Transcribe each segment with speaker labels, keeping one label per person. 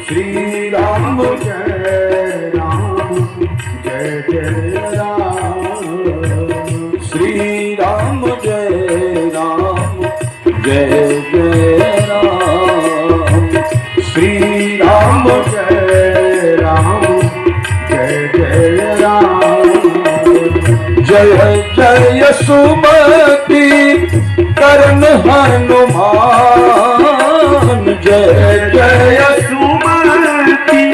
Speaker 1: श्री राम जय राम जय जय राम। श्री राम जय राम जय जय राम। श्री राम जय राम जय जय राम। जय जय सुमति करण हनुमान। जय जय सुमति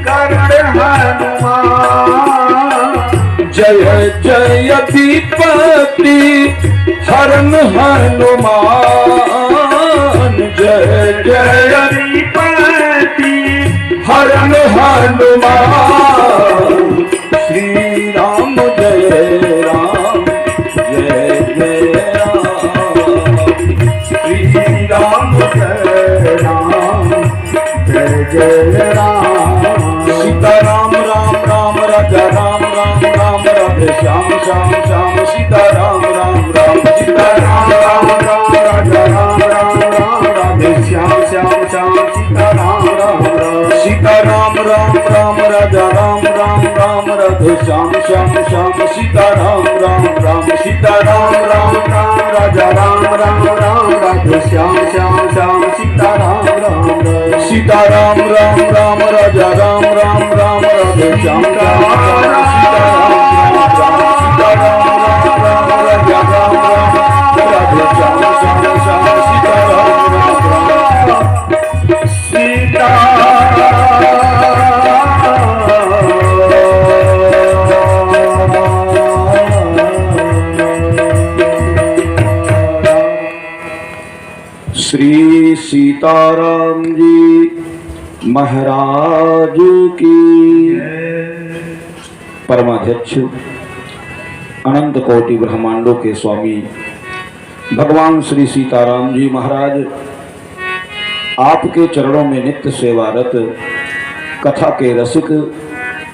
Speaker 1: करण हनुमान। जय जय विपत्ति हरण हनुमान। जय जय विपत्ति हरण हनुमान। श्री राम जय राम जय जय राम। श्री राम जय राम जय जय राम। सीता राम राम राम राजा राम राम राम राधे श्याम श्याम श्याम। सीता राम राम राम सीता राम राम राम राजा राम राम राम राधे श्याम श्याम श्याम। सीता राम राम राम सीता राम राम राम राजा राम राम राम राधे श्याम श्याम श्याम। सीता राम राम राम सीता राम राम राम राजा राम राम राम राधे श्याम श्याम श्याम। सीता राम राम राम सीता राम राम राम राजा राम राम राम राधे श्याम श्याम श्याम। सीता राम सीता राम राम राम राजा राम राम राधे श्याम श्याम श्याम। सीता राम राम सीता श्री सीताराम जी महाराज की परमाध्यक्ष अनंत कोटि ब्रह्मांडों के स्वामी भगवान श्री सीताराम जी महाराज आपके चरणों में नित्य सेवारत कथा के रसिक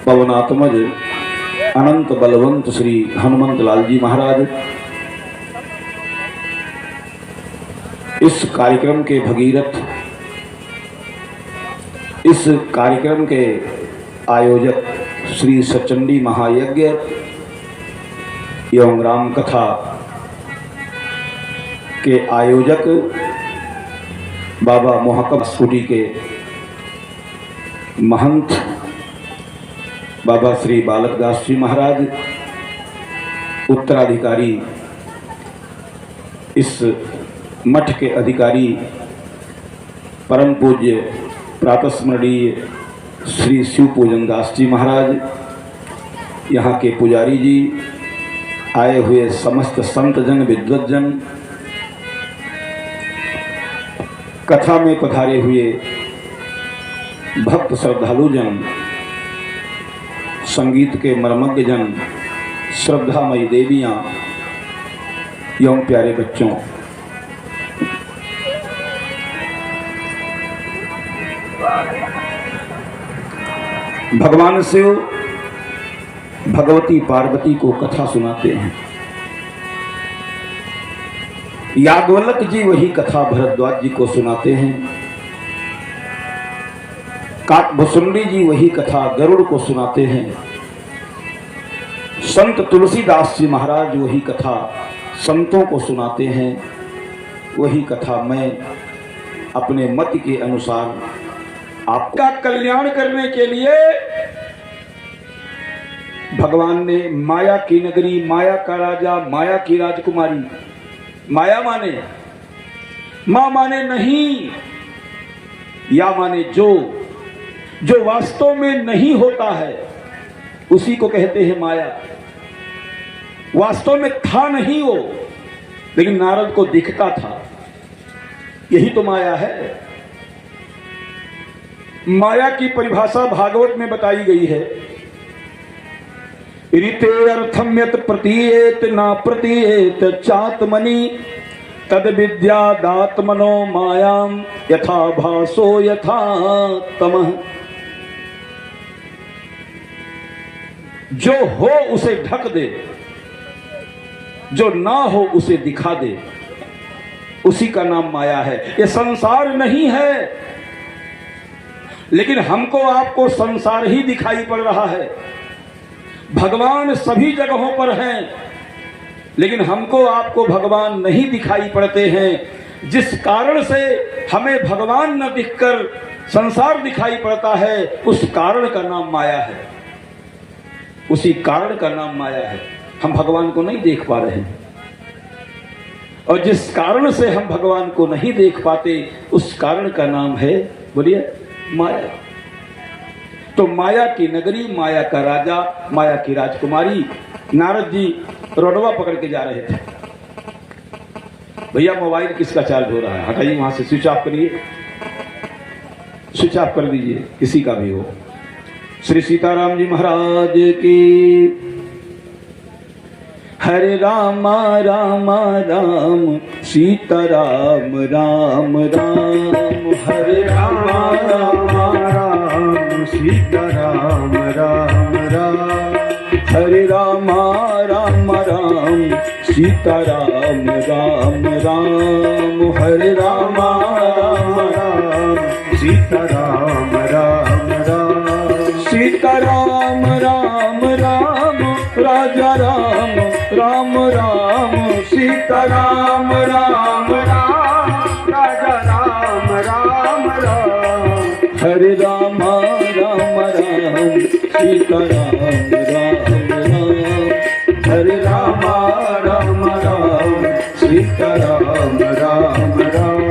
Speaker 1: पवनात्मज अनंत बलवंत श्री हनुमंत लाल जी महाराज, इस कार्यक्रम के भगीरथ, इस कार्यक्रम के आयोजक श्री सचंडी महायज्ञ एवं राम कथा के आयोजक बाबा मोहकम स्कूटी के महंत बाबा श्री बालकदास जी महाराज, उत्तराधिकारी इस मठ के अधिकारी परम पूज्य प्रातस्मरणीय श्री शिव पूजन दास जी महाराज, यहाँ के पुजारी जी, आए हुए समस्त संतजन विद्वज्जन, कथा में पधारे हुए भक्त श्रद्धालुजन, संगीत के मर्मज्ञ जन, श्रद्धामयी देवियाँ एवं प्यारे बच्चों, भगवान शिव भगवती पार्वती को कथा सुनाते हैं। याज्ञवल्क जी वही कथा भरद्वाज जी को सुनाते हैं। काकभुसुंडी जी वही कथा गरुड़ को सुनाते हैं। संत तुलसीदास जी महाराज वही कथा संतों को सुनाते हैं। वही कथा मैं अपने मत के अनुसार आपका कल्याण करने के लिए भगवान ने माया की नगरी, माया का राजा, माया की राजकुमारी, माया माने मां माने नहीं, या माने जो वास्तव में नहीं होता है उसी को कहते हैं माया। वास्तव में था नहीं वो, लेकिन नारद को दिखता था, यही तो माया है। माया की परिभाषा भागवत में बताई गई है। ऋते अर्थम यत प्रतीयेत ना प्रतीयेत चात्मनि तद विद्यादात्मनो मायाम यथा भासो यथा तमः। जो हो उसे ढक दे, जो ना हो उसे दिखा दे, उसी का नाम माया है। ये संसार नहीं है। लेकिन हमको आपको संसार ही दिखाई पड़ रहा है। भगवान सभी जगहों पर हैं, लेकिन हमको आपको भगवान नहीं दिखाई पड़ते हैं। जिस कारण से हमें भगवान न दिखकर संसार दिखाई पड़ता है, उस कारण का नाम माया है। उसी कारण का नाम माया है। हम भगवान को नहीं देख पा रहे हैं, और जिस कारण से हम भगवान को नहीं देख पाते, उस कारण का नाम है, बोलिए, माया। तो माया की नगरी, माया का राजा, माया की राजकुमारी। नारद जी रोडवा पकड़ के जा रहे थे। भैया मोबाइल किसका चार्ज हो रहा है, हटाइए वहां से, स्विच ऑफ करिए, स्विच ऑफ कर दीजिए, किसी का भी हो। श्री सीताराम जी महाराज की। हरे राम राम राम सीताराम राम राम, हरे राम राम राम सीताराम राम राम, हरे राम राम राम सीताराम राम राम, हरे राम राम राम सीताराम राम राम, सीताराम राम राम राजा राम राम राम, सीताराम राम राम राजा राम राम राम, हरे राम राम राम सीताराम राम राम, हरे राम राम राम सीताराम राम राम,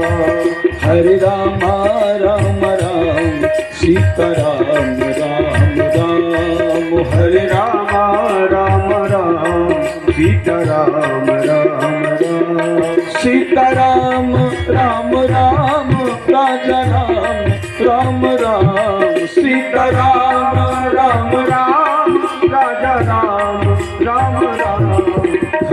Speaker 1: हरे राम राम राम सीताराम राम राम, हरे राम राम राम सीताराम राम राम, सीताराम राम राम राजा राम राम राम, सीताराम राम राम राजा राम राम राम,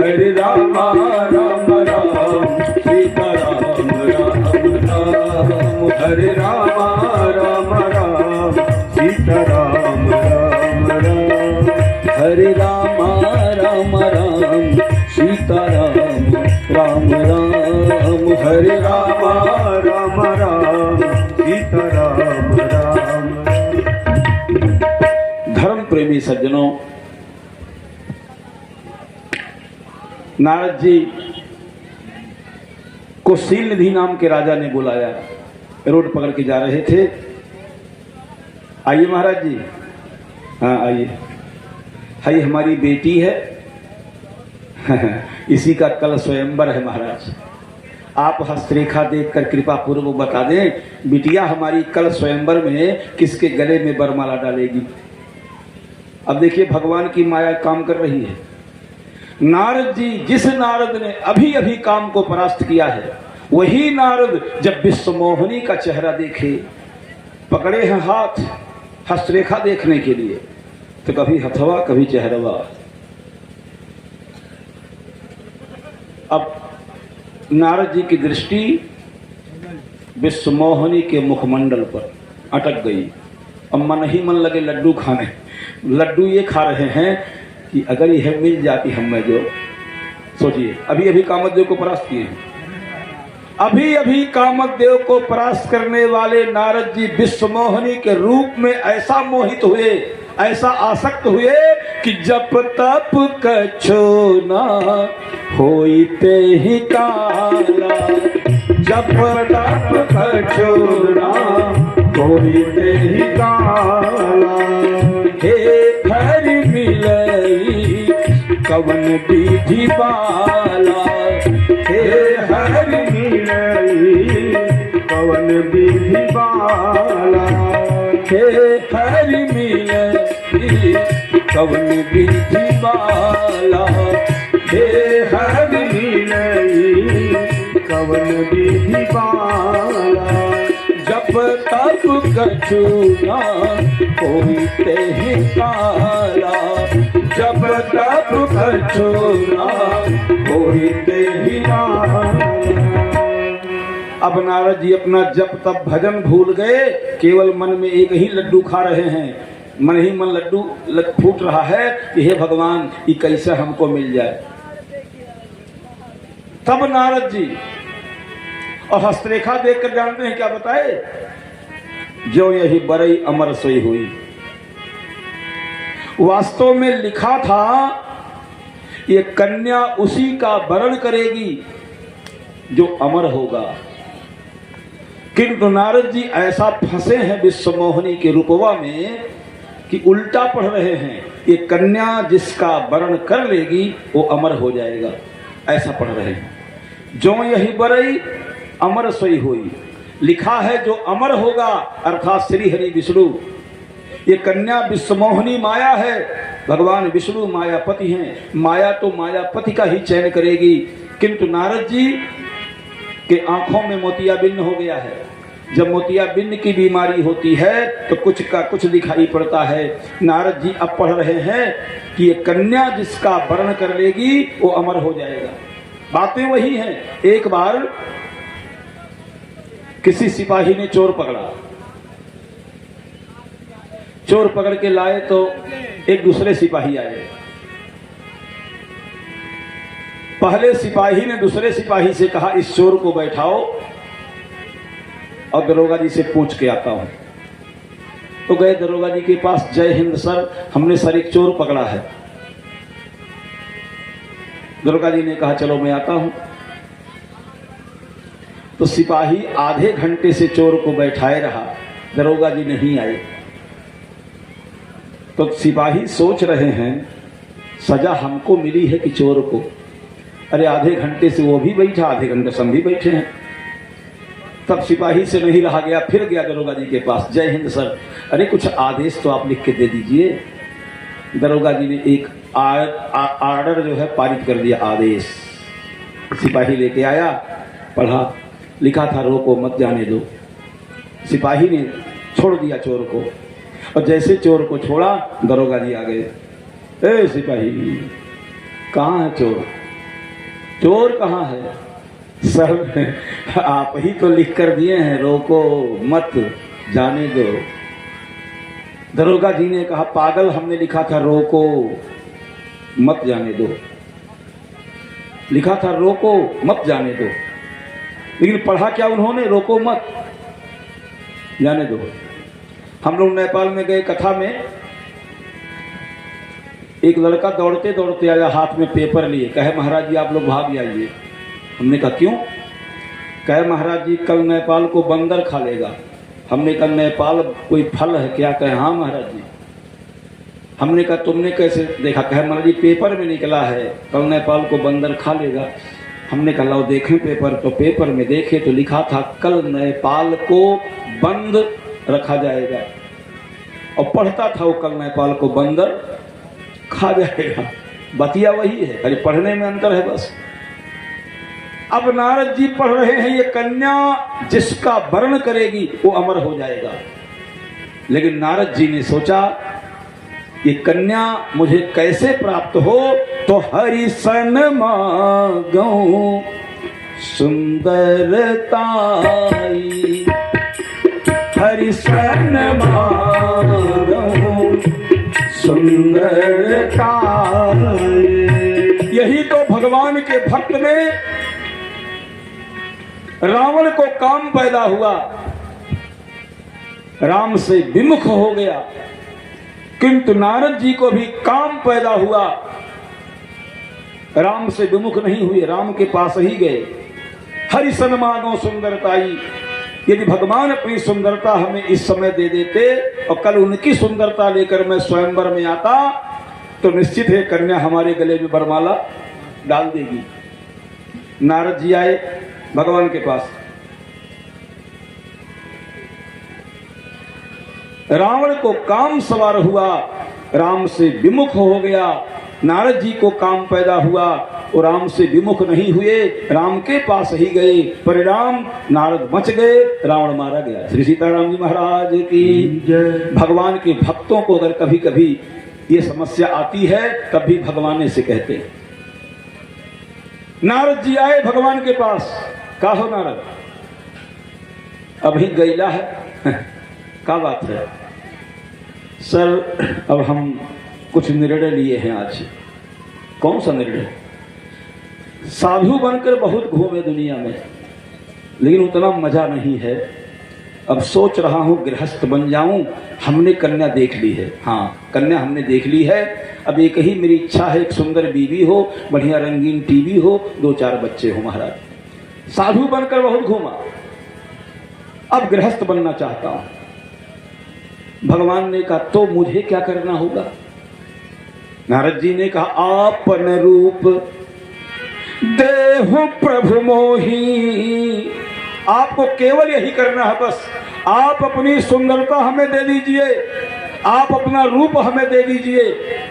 Speaker 1: हरे राम राम राम सीताराम राम राम, हरे राम राम राम सीताराम राम राम, हरे राम राम राम सीताराम राम राम, हरे राम राम राम सीताराम राम। धर्म प्रेमी सज्जनों, नारद जी को शील निधि नाम के राजा ने बुलाया। रोड पकड़ के जा रहे थे। आइए महाराज जी, हाँ आइए, हाई हमारी बेटी है इसी का कल स्वयंवर है महाराज। आप हस्तरेखा देखकर कृपा पूर्वक बता दें, बिटिया हमारी कल स्वयंवर में किसके गले में बरमाला डालेगी। अब देखिए भगवान की माया काम कर रही है। नारद जी, जिस नारद ने अभी अभी काम को परास्त किया है, वही नारद जब विश्वमोहिनी का चेहरा देखे, पकड़े हैं हाथ हस्तरेखा देखने के लिए, तो कभी हथवा कभी चेहरवा। अब नारद जी की दृष्टि विश्वमोहिनी के मुखमंडल पर अटक गई। अब मन ही मन लगे लड्डू खाने। लड्डू ये खा रहे हैं कि अगर यह मिल जाती हमें, जो सोचिए, अभी अभी कामदेव को परास्त किए हैं, अभी अभी कामदेव को परास्त करने वाले नारद जी विश्वमोहिनी के रूप में ऐसा मोहित हुए, ऐसा आसक्त हुए कि जप तप कछो ना होइते ही काला, जप तप कछो ना होइते ही काला, हे हरि मिलई कवन विधि बाला, हे हरि मिलई कवन विधि बाला, हे हरि मिलई कवन विधि बाला, हे हरि मिलई कवन विधि बाला, जप तप कछु ना होइते ही काला, जप तप कछु ना होइते ही काला। अब नारद जी अपना जप तप भजन भूल गए, केवल मन में एक ही लड्डू खा रहे हैं। मन ही मन लड्डू फूट रहा है कि हे भगवान, ये कैसे हमको मिल जाए। तब नारद जी और हस्तरेखा देखकर जानते हैं क्या बताए, जो यही बरई अमर सोई हुई। वास्तव में लिखा था ये कन्या उसी का वरण करेगी जो अमर होगा, किंतु नारद जी ऐसा फंसे हैं विश्वमोहिनी के रूपवा में कि उल्टा पढ़ रहे हैं। ये कन्या जिसका वरण कर लेगी वो अमर हो जाएगा, ऐसा पढ़ रहे हैं। जो यही बरई अमर सोई हुई, लिखा है जो अमर होगा अर्थात श्री हरि विष्णु। ये कन्या विश्वमोहिनी माया है, भगवान विष्णु मायापति हैं। माया तो मायापति का ही चयन करेगी, किंतु नारद जी के आंखों में मोतियाबिंद हो गया है। जब मोतियाबिंद की बीमारी होती है तो कुछ का कुछ दिखाई पड़ता है। नारद जी अब पढ़ रहे हैं कि ये कन्या जिसका वर्ण कर लेगी वो अमर हो जाएगा। बातें वही हैं। एक बार किसी सिपाही ने चोर पकड़ा, चोर पकड़ के लाए तो एक दूसरे सिपाही आए। पहले सिपाही ने दूसरे सिपाही से कहा इस चोर को बैठाओ और दरोगा जी से पूछ के आता हूं। तो गए दरोगा जी के पास, जय हिंद सर, हमने सर एक चोर पकड़ा है। दरोगा जी ने कहा चलो मैं आता हूं। तो सिपाही आधे घंटे से चोर को बैठाए रहा, दरोगा जी नहीं आए। तो सिपाही सोच रहे हैं सजा हमको मिली है कि चोर को। अरे आधे घंटे से वो भी बैठा, आधे घंटे से हम भी बैठे हैं। तब सिपाही से नहीं रहा गया, फिर गया दरोगा जी के पास, जय हिंद सर, अरे कुछ आदेश तो आप लिख के दे दीजिए। दरोगा जी ने एक आर्डर जो है पारित कर दिया, आदेश। सिपाही लेके आया, पढ़ा, लिखा था रोको मत जाने दो। सिपाही ने छोड़ दिया चोर को, और जैसे चोर को छोड़ा दरोगा जी आ गए। ए सिपाही, कहाँ है चोर? चोर कहाँ है? सर आप ही तो लिख कर दिए हैं रोको मत जाने दो। दरोगा जी ने कहा पागल, हमने लिखा था रोको मत जाने दो, लिखा था रोको मत जाने दो, लेकिन पढ़ा क्या उन्होंने? रोको मत जाने दो। हम लोग नेपाल में गए, कथा में एक लड़का दौड़ते दौड़ते आया, हाथ में पेपर लिए, कहे महाराज जी आप लोग भाग जाइए। हमने कहा क्यों? कहे महाराज जी कल नेपाल को बंदर खा लेगा। हमने कहा नेपाल कोई फल है क्या? कहे हाँ महाराज जी। हमने कहा तुमने कैसे देखा? कहे महाराज जी पेपर में निकला है कल नेपाल को बंदर खा लेगा। हमने कहा लाओ देखें पेपर। तो पेपर में देखे तो लिखा था कल नेपाल को बंद रखा जाएगा, और पढ़ता था वो कल नेपाल को बंदर खा जाएगा। बतिया वही है, खाली पढ़ने में अंतर है बस। अब नारद जी पढ़ रहे हैं ये कन्या जिसका वर्ण करेगी वो अमर हो जाएगा। लेकिन नारद जी ने सोचा ये कन्या मुझे कैसे प्राप्त हो? तो हरि सन मांगूं सुंदरताई, हरि सन मांगूं सुंदरताई। यही तो भगवान के भक्त में रावण को काम पैदा हुआ, राम से विमुख हो गया, किंतु नारद जी को भी काम पैदा हुआ, राम से विमुख नहीं हुए, राम के पास ही गए। हरि सन मांगो सुंदरताई। यदि भगवान अपनी सुंदरता हमें इस समय दे देते और कल उनकी सुंदरता लेकर मैं स्वयंवर में आता तो निश्चित है कन्या हमारे गले में वरमाला डाल देगी। नारद जी आए भगवान के पास। रावण को काम सवार हुआ, राम से विमुख हो गया। नारद जी को काम पैदा हुआ और राम से विमुख नहीं हुए, राम के पास ही गए। परिणाम नारद बच गए, रावण मारा गया। श्री सीताराम जी महाराज की जय। भगवान के भक्तों को अगर कभी कभी ये समस्या आती है तब भी भगवान से कहते हैं। नारद जी आए भगवान के पास। का हो नारद, अभी गैला है क्या बात है? सर अब हम कुछ निर्णय लिए हैं आज। कौन सा निर्णय? साधु बनकर बहुत घूमे दुनिया में, लेकिन उतना मजा नहीं है। अब सोच रहा हूँ गृहस्थ बन जाऊं। हमने कन्या देख ली है, हाँ कन्या हमने देख ली है। अब एक ही मेरी इच्छा है, एक सुंदर बीवी हो, बढ़िया रंगीन टीवी हो, 2-4 बच्चे हो महाराज। साधु बनकर बहुत घूमा, अब गृहस्थ बनना चाहता हूं। भगवान ने कहा तो मुझे क्या करना होगा? नारद जी ने कहा आपन रूप देहु प्रभु मोही। आपको केवल यही करना है बस। आप अपनी सुंदरता हमें दे दीजिए, आप अपना रूप हमें दे दीजिए,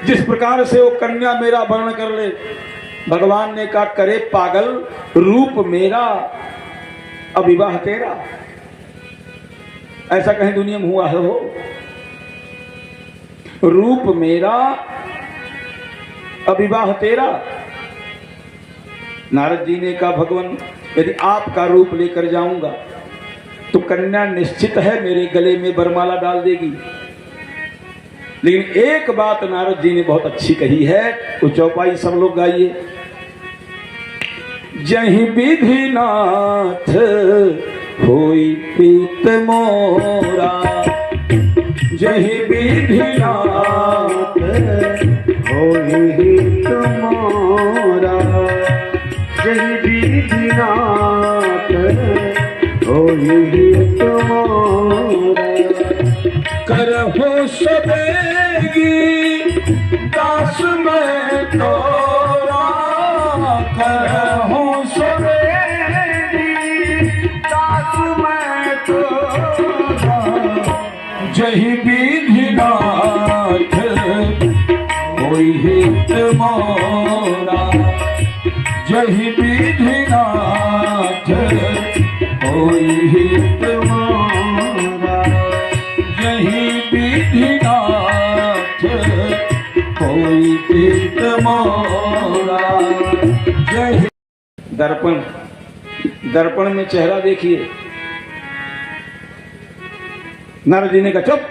Speaker 1: जिस प्रकार से वो कन्या मेरा वर्ण कर ले। भगवान ने कहा करे पागल, रूप मेरा अब विवाह तेरा। ऐसा कहीं दुनिया में हुआ है हो? रूप मेरा अब विवाह तेरा। नारद जी ने कहा भगवान यदि आपका रूप लेकर जाऊंगा तो कन्या निश्चित है मेरे गले में वरमाला डाल देगी। लेकिन एक बात नारद जी ने बहुत अच्छी कही है, तो चौपाई सब लोग गाइए। जहीं विधिनाथ होई प्रीत मोरा, जहीं विधिनाथ होई हित मोरा, जहीं विधिनाथ होई हित मोरा। करहो सवेगी दास मैं तोरा, करहो सवेगी दास मैं तोरा। जहीं विधिनाथ होई हित मोरा, जहीं विधिनाथ होई हित मोरा, जहीं विधिनाथ होई हित मोरा। जय दर्पण, दर्पण में चेहरा देखिए। नारद जी ने कहा चुप,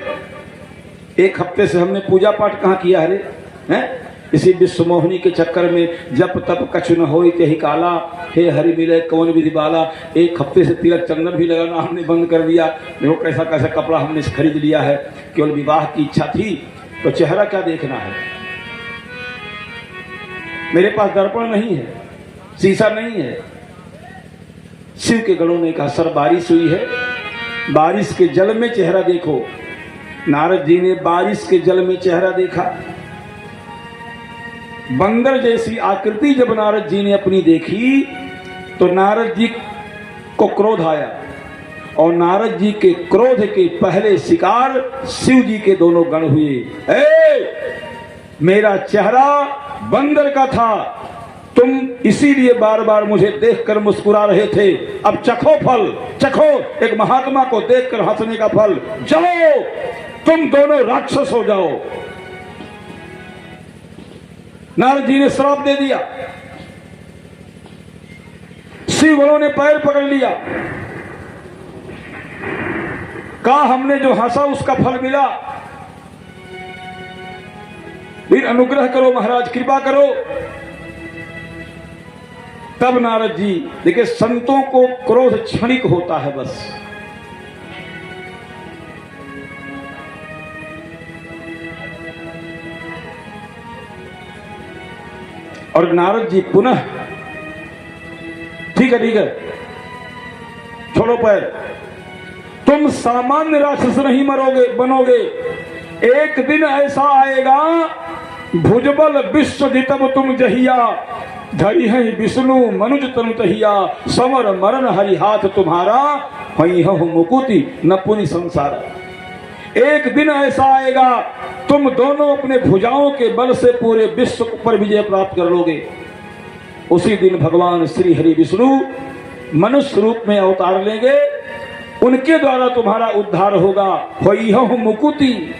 Speaker 1: एक हफ्ते से हमने पूजा पाठ कहाँ किया है रे? हैं? इसी विश्व मोहिनी के चक्कर में जप तप कछु न होई तेहि काला, हे हरि मिले कौन विधि बाला। एक हफ्ते से तिलक चंदन भी लगाना हमने बंद कर दिया। देखो कैसा कैसा कपड़ा हमने खरीद लिया है। केवल विवाह की इच्छा थी तो चेहरा क्या देखना है? मेरे पास दर्पण नहीं है, शीशा नहीं है। शिव के गणों ने कहा सर बारिश हुई है, बारिश के जल में चेहरा देखो। नारद जी ने बारिश के जल में चेहरा देखा। बंदर जैसी आकृति जब नारद जी ने अपनी देखी तो नारद जी को क्रोध आया, और नारद जी के क्रोध के पहले शिकार शिव जी के दोनों गण हुए। मेरा चेहरा बंदर का था, तुम इसीलिए बार बार मुझे देखकर मुस्कुरा रहे थे। अब चखो फल, चखो एक महात्मा को देखकर हंसने का फल। जाओ तुम दोनों राक्षस हो जाओ। नारद जी ने श्राप दे दिया। शिव गणों ने पैर पकड़ लिया, कहा हमने जो हंसा उसका फल मिला, फिर अनुग्रह करो महाराज, कृपा करो। तब नारद जी देखिए, संतों को क्रोध क्षणिक होता है बस। और नारद जी पुनः ठीक है छोड़ो पैर, तुम सामान्य राक्षस नहीं मरोगे बनोगे। एक दिन ऐसा आएगा भुजबल विश्व जितब तुम जहिया, धरी है विष्णु मनुज तनु तहिया, समर मरण हरि हाथ तुम्हारा, वही हो मुकुति न पुनि संसार। एक दिन ऐसा आएगा तुम दोनों अपने भुजाओं के बल से पूरे विश्व पर विजय प्राप्त कर लोगे। उसी दिन भगवान श्री हरि विष्णु मनुष्य रूप में अवतार लेंगे, उनके द्वारा तुम्हारा उद्धार होगा। होई हो मुकुति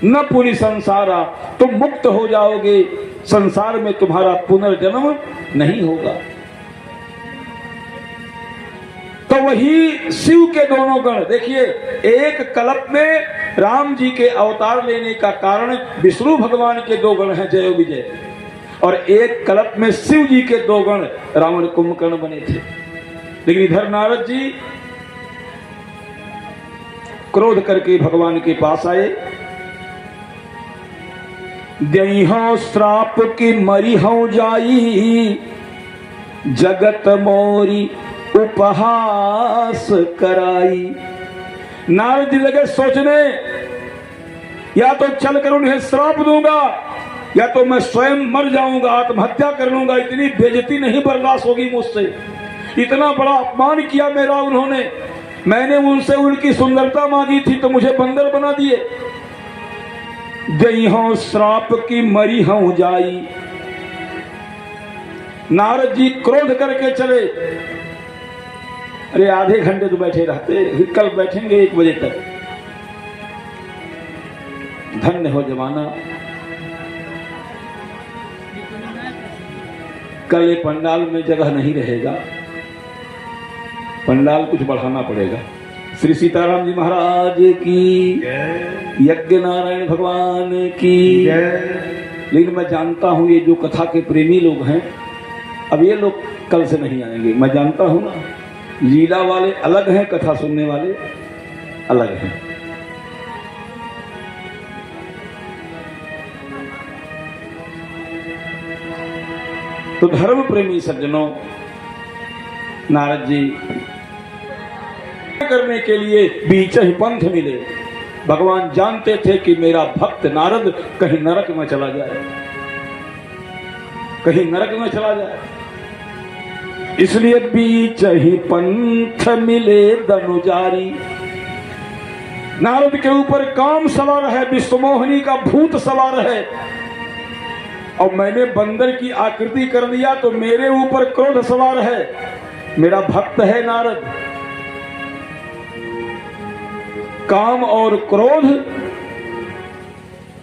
Speaker 1: न पुनि संसारा, तुम मुक्त हो जाओगे, संसार में तुम्हारा पुनर्जन्म नहीं होगा। तो वही शिव के दोनों गण देखिए, एक कल्प में राम जी के अवतार लेने का कारण विष्णु भगवान के 2 गण हैं जय विजय, और एक कल्प में शिव जी के 2 गण रावण कुंभकर्ण बने थे। लेकिन इधर नारद जी क्रोध करके भगवान के पास आए। देहो श्राप की मरी हो जाई, जगत मोरी उपहास कराई। नारद जी लगे सोचने, या तो चलकर उन्हें श्राप दूंगा या तो मैं स्वयं मर जाऊंगा, आत्महत्या कर लूंगा। इतनी बेइज्जती नहीं बर्दाश्त होगी मुझसे। इतना बड़ा अपमान किया मेरा उन्होंने। मैंने उनसे उनकी सुंदरता मांगी थी तो मुझे बंदर बना दिए। गई हो श्राप की मरी हो जाई। नारद जी क्रोध करके चले। अरे आधे घंटे तो बैठे रहते, कल बैठेंगे 1 बजे तक। धन्य हो जमाना। कल ये पंडाल में जगह नहीं रहेगा, पंडाल कुछ बढ़ाना पड़ेगा। श्री सीताराम जी महाराज की, यज्ञ नारायण भगवान की। लेकिन मैं जानता हूं ये जो कथा के प्रेमी लोग हैं, अब ये लोग कल से नहीं आएंगे। मैं जानता हूं ना, लीला वाले अलग हैं, कथा सुनने वाले अलग हैं। तो धर्म प्रेमी सज्जनों, नारद जी करने के लिए बीच ही पंथ मिले। भगवान जानते थे कि मेरा भक्त नारद कहीं नरक में चला जाए, कहीं नरक में चला जाए। इसलिए बीच ही पंथ मिले दनुजारी। नारद के ऊपर काम सवार है, विश्वमोहिनी का भूत सवार है, और मैंने बंदर की आकृति कर दिया तो मेरे ऊपर क्रोध सवार है। मेरा भक्त है नारद। काम और क्रोध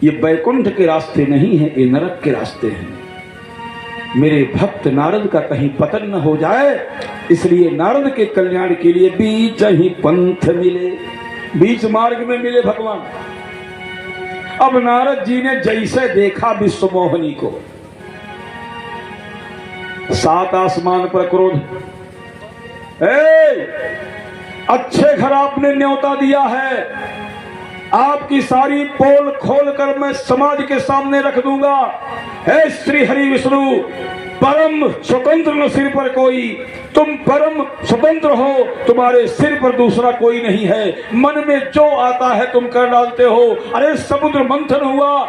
Speaker 1: ये बैकुंठ के रास्ते नहीं है, ये नरक के रास्ते हैं। मेरे भक्त नारद का कहीं पतन न हो जाए, इसलिए नारद के कल्याण के लिए बीच ही पंथ मिले, बीच मार्ग में मिले भगवान। अब नारद जी ने जैसे देखा विश्वमोहिनी को, 7 आसमान पर क्रोध। अच्छे घर आपने न्योता दिया है, आपकी सारी पोल खोल कर मैं समाज के सामने रख दूंगा। हे श्री हरि विष्णु, परम स्वतंत्र न सिर पर कोई, तुम परम स्वतंत्र हो, तुम्हारे सिर पर दूसरा कोई नहीं है। मन में जो आता है तुम कर डालते हो। अरे समुद्र मंथन हुआ,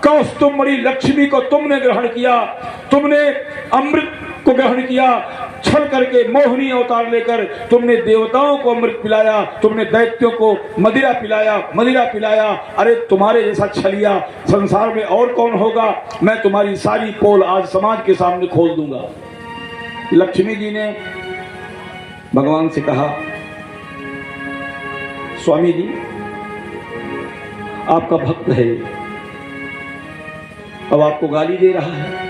Speaker 1: कौस्तुभमणि लक्ष्मी को तुमने ग्रहण किया, तुमने अमृत को ग्रहण किया, छल करके मोहिनी अवतार लेकर तुमने देवताओं को अमृत पिलाया, तुमने दैत्यों को मदिरा पिलाया। अरे तुम्हारे जैसा छलिया संसार में और कौन होगा। मैं तुम्हारी सारी पोल आज समाज के सामने खोल दूंगा। लक्ष्मी जी ने भगवान से कहा, स्वामी जी आपका भक्त है, अब आपको गाली दे रहा है।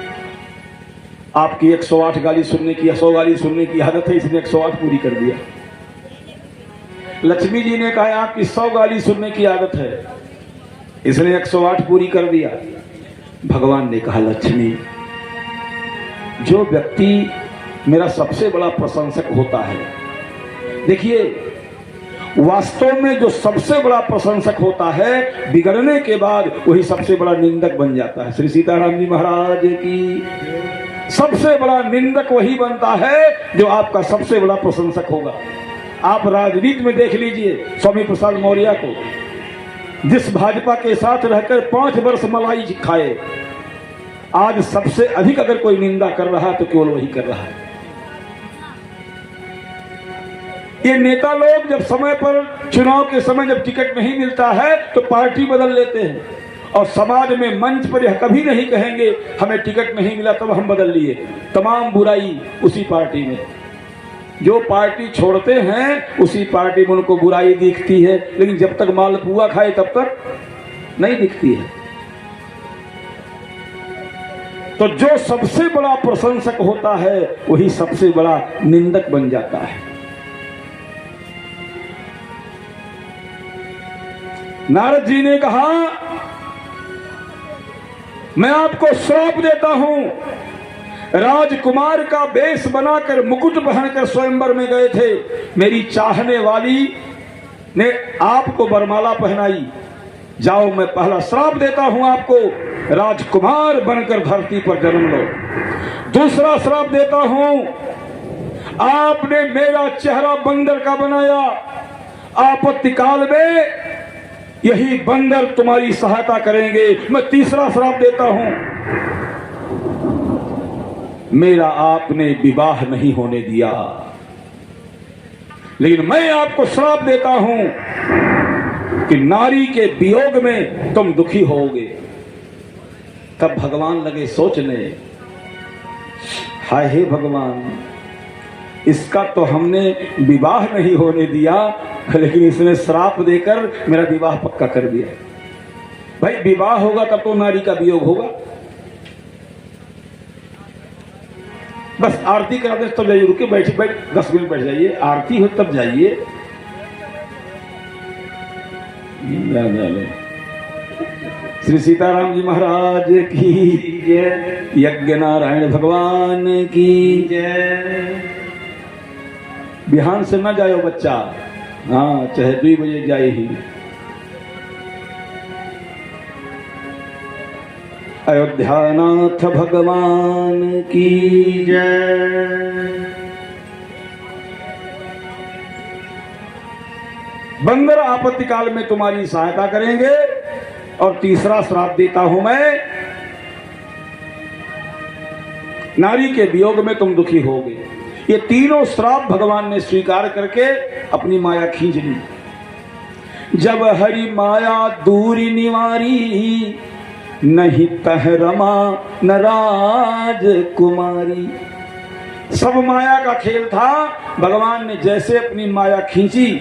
Speaker 1: आपकी 108 गाली सुनने की, 100 गाली सुनने की आदत है, इसने 108 पूरी कर दिया। लक्ष्मी जी ने कहा आपकी 100 गाली सुनने की आदत है, इसने 108 पूरी कर दिया। भगवान ने कहा, लक्ष्मी, जो व्यक्ति मेरा सबसे बड़ा प्रशंसक होता है, देखिए वास्तव में जो सबसे बड़ा प्रशंसक होता है, बिगड़ने के बाद वही सबसे बड़ा निंदक बन जाता है। श्री सीताराम जी महाराज की, सबसे बड़ा निंदक वही बनता है जो आपका सबसे बड़ा प्रशंसक होगा। आप राजनीति में देख लीजिए स्वामी प्रसाद मौर्य को, जिस भाजपा के साथ रहकर 5 वर्ष मलाई खाए, आज सबसे अधिक अगर कोई निंदा कर रहा है तो केवल वही कर रहा है। ये नेता लोग जब समय पर, चुनाव के समय जब टिकट नहीं मिलता है तो पार्टी बदल लेते हैं, और समाज में मंच पर यह कभी नहीं कहेंगे हमें टिकट नहीं मिला तब हम बदल लिए। तमाम बुराई उसी पार्टी में, जो पार्टी छोड़ते हैं उसी पार्टी में उनको बुराई दिखती है, लेकिन जब तक मालपुआ खाए तब तक नहीं दिखती है। तो जो सबसे बड़ा प्रशंसक होता है वही सबसे बड़ा निंदक बन जाता है। नारद जी ने कहा, मैं आपको श्राप देता हूं। राजकुमार का वेश बनाकर मुकुट पहनकर स्वयंवर में गए थे। मेरी चाहने वाली ने आपको वरमाला पहनाई। जाओ, मैं पहला श्राप देता हूं आपको, राजकुमार बनकर धरती पर जन्म लो। दूसरा श्राप देता हूं, आपने मेरा चेहरा बंदर का बनाया, आपत्ति काल में यही बंदर तुम्हारी सहायता करेंगे। मैं तीसरा श्राप देता हूं, मेरा आपने विवाह नहीं होने दिया, लेकिन मैं आपको श्राप देता हूं कि नारी के वियोग में तुम दुखी होगे। तब भगवान लगे सोचने, हाय हे भगवान, इसका तो हमने विवाह नहीं होने दिया, लेकिन इसने श्राप देकर मेरा विवाह पक्का कर दिया। भाई विवाह होगा तब तो नारी का वियोग होगा। बस आरती करा दे तब जाइए, रुके बैठ 10 मिनट बैठ जाइए, आरती हो तब जाइए। श्री सीताराम जी महाराज की जय, यज्ञ नारायण भगवान की जय। बिहान से न जायो बच्चा, हाँ चाहे 2 बजे जाए ही। अयोध्यानाथ भगवान की जय। बंदर आपत्ति काल में तुम्हारी सहायता करेंगे। और तीसरा श्राप देता हूं मैं, नारी के वियोग में तुम दुखी होगे। ये तीनों श्राप भगवान ने स्वीकार करके अपनी माया खींच ली। जब हरि माया दूरी निवारी, नहीं तह रमा न राजकुमारी। सब माया का खेल था। भगवान ने जैसे अपनी माया खींची,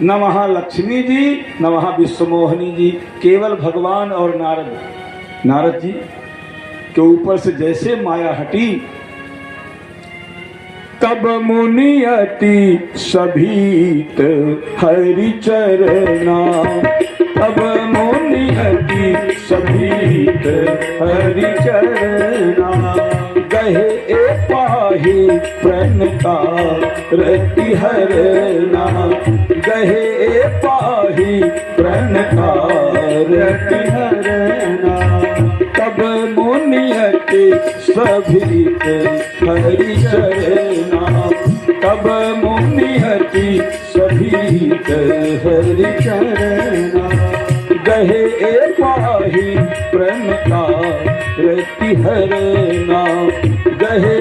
Speaker 1: न वहां लक्ष्मी जी न वहां विश्वमोहिनी जी, केवल भगवान और नारद जी के ऊपर से जैसे माया हटी, तब मुनियति सभीत हरि चरना। तब मुनियति सभीत हरि चरना, गहे पाहि प्रणता रति हरना। गहे पाहि प्रणता रति हरना, तब मुनियति सभीत हरि चरना। तब मुनियति सभीत हरि चरना, गहे पाहि प्रणता रति हरना। गहे